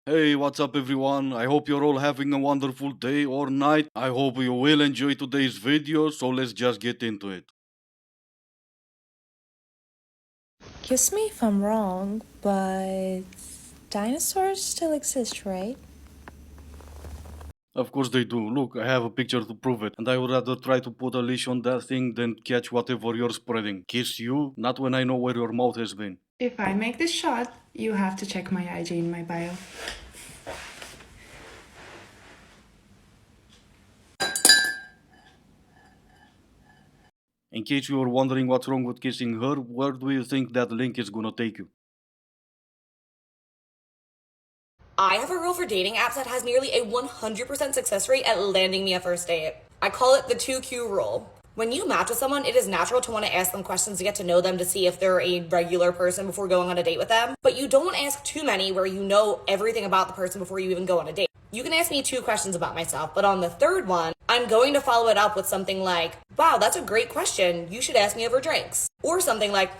Hey, what's up everyone? I hope you're all having a wonderful day or night. I hope you will enjoy today's video, so let's just get into it. Kiss me if I'm wrong, but dinosaurs still exist, right? Of course they do. Look, I have a picture to prove it, and I would rather try to put a leash on that thing than catch whatever you're spreading. Kiss you? Not when I know where your mouth has been. If I make this shot, you have to check my IG in my bio. In case you were wondering what's wrong with kissing her, where do you think that link is gonna take you? I have a rule for dating apps that has nearly a 100% success rate at landing me a first date. I call it the 2Q rule. When you match with someone, it is natural to want to ask them questions to get to know them to see if they're a regular person before going on a date with them. But you don't ask too many where you know everything about the person before you even go on a date. You can ask me 2 questions about myself, but on the third one, I'm going to follow it up with something like, wow, that's a great question. You should ask me over drinks. Or something like,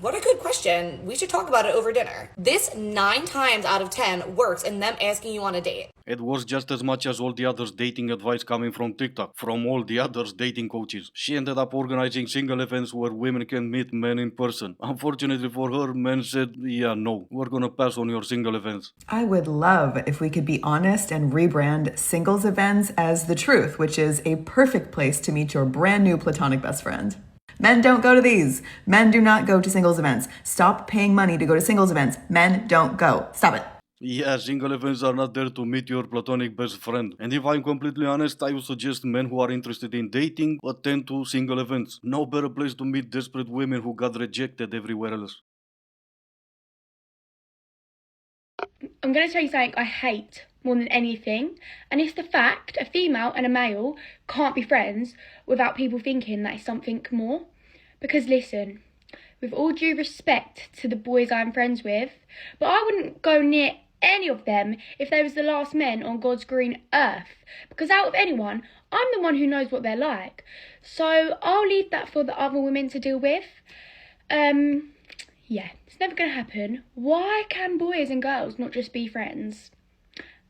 what a good question. We should talk about it over dinner. This 9 times out of 10 works in them asking you on a date. It was just as much as all the others dating advice coming from TikTok, from all the others dating coaches. She ended up organizing single events where women can meet men in person. Unfortunately for her, men said, yeah, no, we're gonna pass on your single events. I would love if we could be honest and rebrand singles events as the truth, which is a perfect place to meet your brand new platonic best friend. Men don't go to these. Men do not go to singles events. Stop paying money to go to singles events. Men don't go. Stop it. Yeah, single events are not there to meet your platonic best friend. And if I'm completely honest, I would suggest men who are interested in dating attend to single events. No better place to meet desperate women who got rejected everywhere else. I'm going to tell you something I hate more than anything, and it's the fact a female and a male can't be friends without people thinking that it's something more. Because listen, with all due respect to the boys I'm friends with, but I wouldn't go near any of them if they was the last men on God's green earth. Because out of anyone, I'm the one who knows what they're like. So I'll leave that for the other women to deal with. Yeah, it's never going to happen. Why can boys and girls not just be friends?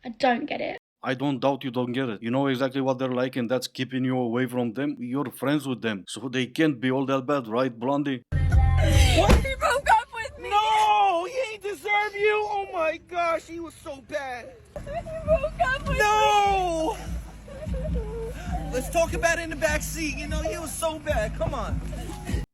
I don't get it. I don't doubt you don't get it. You know exactly what they're like, and that's keeping you away from them. You're friends with them, so they can't be all that bad, right, Blondie? What? He broke up with me! No! He ain't deserve you! Oh my gosh, he was so bad! He broke up with me! No! Let's talk about it in the back seat. You know, he was so bad. Come on.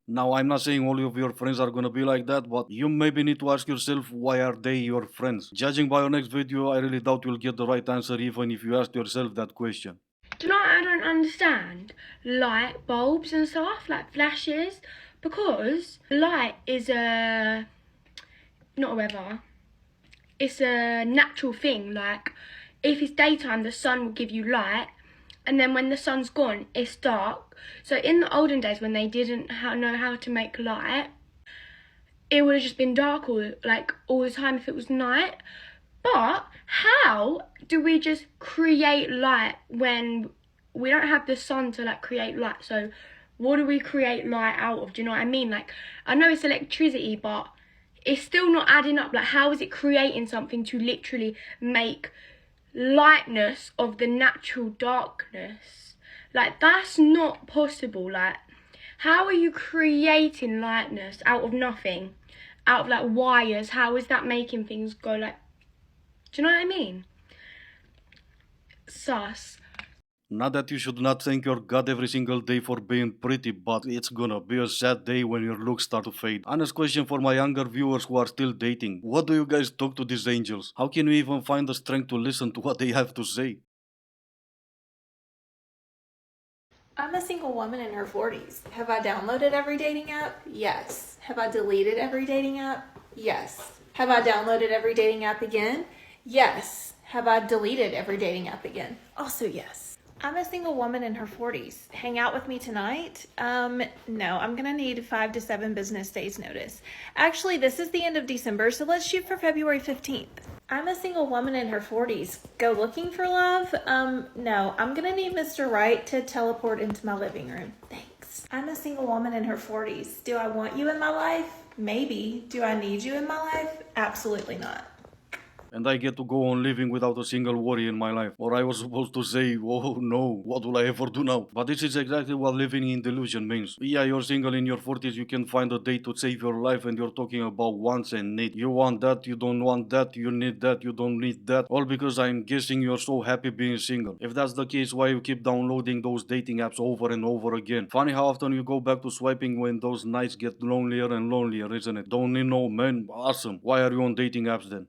Now, I'm not saying all of your friends are gonna be like that, but you maybe need to ask yourself, why are they your friends? Judging by your next video, I really doubt you'll get the right answer even if you ask yourself that question. Do you know what I don't understand? Light bulbs and stuff, like flashes. Because light is not a weather. It's a natural thing. Like, if it's daytime, the sun will give you light. And then when the sun's gone, it's dark. So in the olden days, when they didn't know how to make light, it would have just been dark all the time if it was night. But how do we just create light when we don't have the sun to create light? So what do we create light out of? Do you know what I mean? I know it's electricity, but it's still not adding up. How is it creating something to literally make lightness of the natural darkness? That's not possible. How are you creating lightness out of nothing? Out of wires? How is that making things go do you know what I mean? Sus. Not that you should not thank your God every single day for being pretty, but it's gonna be a sad day when your looks start to fade. Honest question for my younger viewers who are still dating. What do you guys talk to these angels? How can you even find the strength to listen to what they have to say? I'm a single woman in her 40s. Have I downloaded every dating app? Yes. Have I deleted every dating app? Yes. Have I downloaded every dating app again? Yes. Have I deleted every dating app again? Also yes. I'm a single woman in her 40s. Hang out with me tonight? No, I'm gonna need 5 to 7 business days notice. Actually, this is the end of December, so let's shoot for February 15th. I'm a single woman in her 40s. Go looking for love? No, I'm gonna need Mr. Right to teleport into my living room. Thanks. I'm a single woman in her 40s. Do I want you in my life? Maybe. Do I need you in my life? Absolutely not. and I get to go on living without a single worry in my life. Or I was supposed to say, oh no, what will I ever do now? But this is exactly what living in delusion means. Yeah, you're single in your 40s, you can find a date to save your life, and you're talking about wants and need. You want that, you don't want that, you need that, you don't need that. All because I'm guessing you're so happy being single. If that's the case, why you keep downloading those dating apps over and over again? Funny how often you go back to swiping when those nights get lonelier and lonelier, isn't it? Don't need no man? Awesome. Why are you on dating apps then?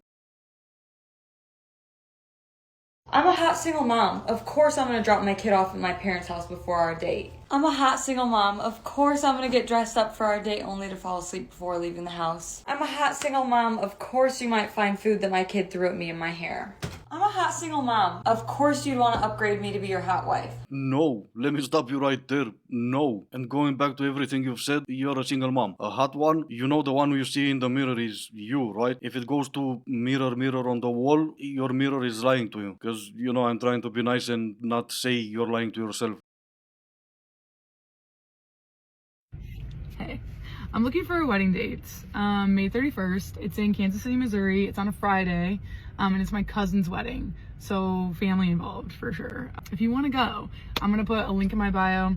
I'm a hot single mom. Of course I'm gonna drop my kid off at my parents' house before our date. I'm a hot single mom. Of course I'm gonna get dressed up for our date only to fall asleep before leaving the house. I'm a hot single mom. Of course you might find food that my kid threw at me in my hair. I'm a hot single mom. Of course you'd want to upgrade me to be your hot wife. No, let me stop you right there. No. And going back to everything you've said, you're a single mom. A hot one, you know the one you see in the mirror is you, right? If it goes to mirror, mirror on the wall, your mirror is lying to you. Because, you know, I'm trying to be nice and not say you're lying to yourself. Hey, I'm looking for a wedding date. May 31st. It's in Kansas City, Missouri. It's on a Friday, and it's my cousin's wedding. So family involved for sure. If you want to go, I'm gonna put a link in my bio,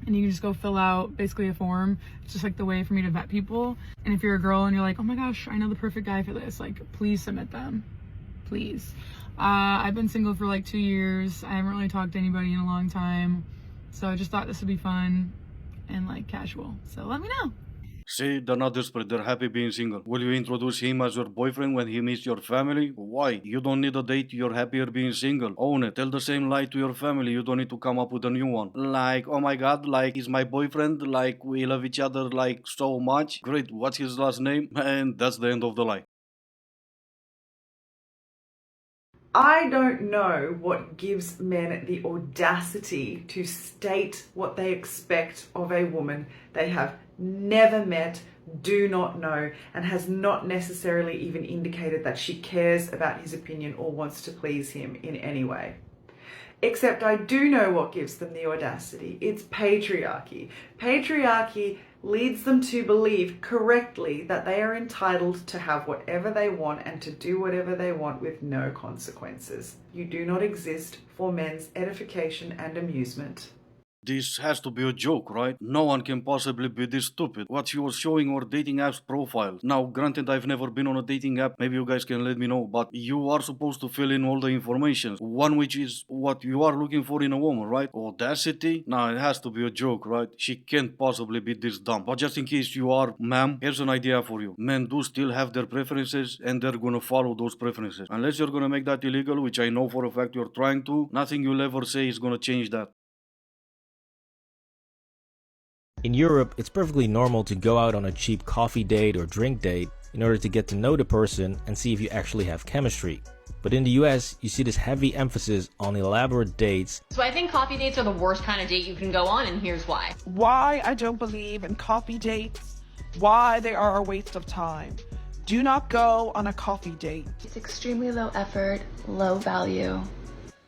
and you can just go fill out basically a form. It's just like the way for me to vet people. And if you're a girl and you're like, oh my gosh, I know the perfect guy for this, like please submit them, please. I've been single for like 2 years. I haven't really talked to anybody in a long time, so I just thought this would be fun and like casual. So let me know. See, they're not desperate, they're happy being single. Will you introduce him as your boyfriend when he meets your family? Why? You don't need a date, you're happier being single. Own it. Tell the same lie to your family, you don't need to come up with a new one. Like, oh my god, like he's my boyfriend, like we love each other like so much. Great, what's his last name? And that's the end of the lie. I don't know what gives men the audacity to state what they expect of a woman they have never met, do not know, and has not necessarily even indicated that she cares about his opinion or wants to please him in any way. Except I do know what gives them the audacity. It's patriarchy. Patriarchy leads them to believe correctly that they are entitled to have whatever they want and to do whatever they want with no consequences. You do not exist for men's edification and amusement. This has to be a joke, right? No one can possibly be this stupid. What she was showing our dating app's profile. Now, granted, I've never been on a dating app. Maybe you guys can let me know. But you are supposed to fill in all the information. One which is what you are looking for in a woman, right? Audacity? Nah, it has to be a joke, right? She can't possibly be this dumb. But just in case you are, ma'am, here's an idea for you. Men do still have their preferences and they're gonna follow those preferences. Unless you're gonna make that illegal, which I know for a fact you're trying to, nothing you'll ever say is gonna change that. In Europe, it's perfectly normal to go out on a cheap coffee date or drink date in order to get to know the person and see if you actually have chemistry. But in the US, you see this heavy emphasis on elaborate dates. So I think coffee dates are the worst kind of date you can go on, and here's why. Why I don't believe in coffee dates, why they are a waste of time. Do not go on a coffee date. It's extremely low effort, low value.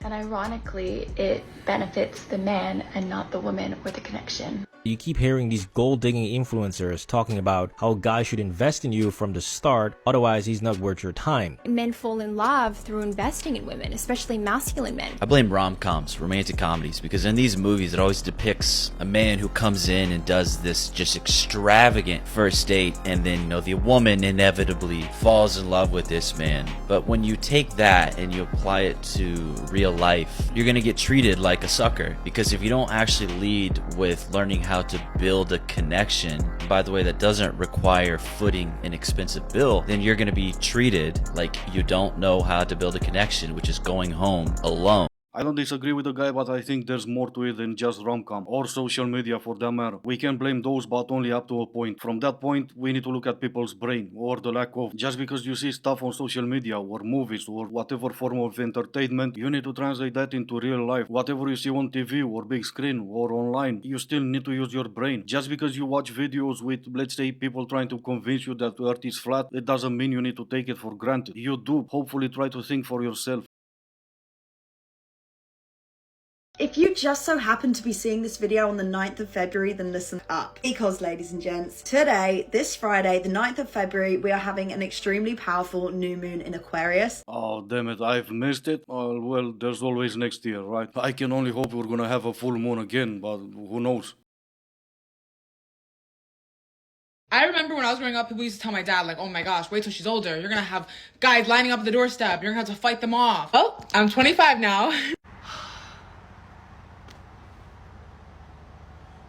And ironically, it benefits the man and not the woman or the connection. You keep hearing these gold-digging influencers talking about how a guy should invest in you from the start, otherwise he's not worth your time. Men fall in love through investing in women, especially masculine men. I blame rom-coms, romantic comedies, because in these movies it always depicts a man who comes in and does this just extravagant first date, and then, you know, the woman inevitably falls in love with this man. But when you take that and you apply it to real life, you're gonna get treated like a sucker, because if you don't actually lead with learning how to build a connection, by the way, that doesn't require footing an expensive bill, then you're going to be treated like you don't know how to build a connection, which is going home alone. I don't disagree with the guy, but I think there's more to it than just rom-com or social media for that matter. We can blame those, but only up to a point. From that point, we need to look at people's brain or the lack of. Just because you see stuff on social media or movies or whatever form of entertainment, you need to translate that into real life. Whatever you see on TV or big screen or online, you still need to use your brain. Just because you watch videos with, let's say, people trying to convince you that the earth is flat, it doesn't mean you need to take it for granted. You do hopefully try to think for yourself. If you just so happen to be seeing this video on the 9th of February, then listen up. Because, ladies and gents, today, this Friday, the 9th of February, we are having an extremely powerful new moon in Aquarius. Oh, damn it, I've missed it. Well, there's always next year, right? I can only hope we're gonna have a full moon again, but who knows? I remember when I was growing up, people used to tell my dad, like, oh my gosh, wait till she's older. You're gonna have guys lining up at the doorstep. You're gonna have to fight them off. Oh, I'm 25 now.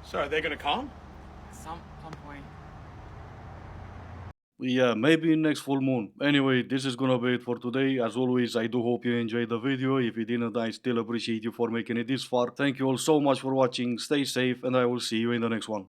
So are they gonna come? Some point. Yeah, maybe next full moon. Anyway, this is gonna be it for today. As always, I do hope you enjoyed the video. If you didn't, I still appreciate you for making it this far. Thank you all so much for watching. Stay safe, and I will see you in the next one.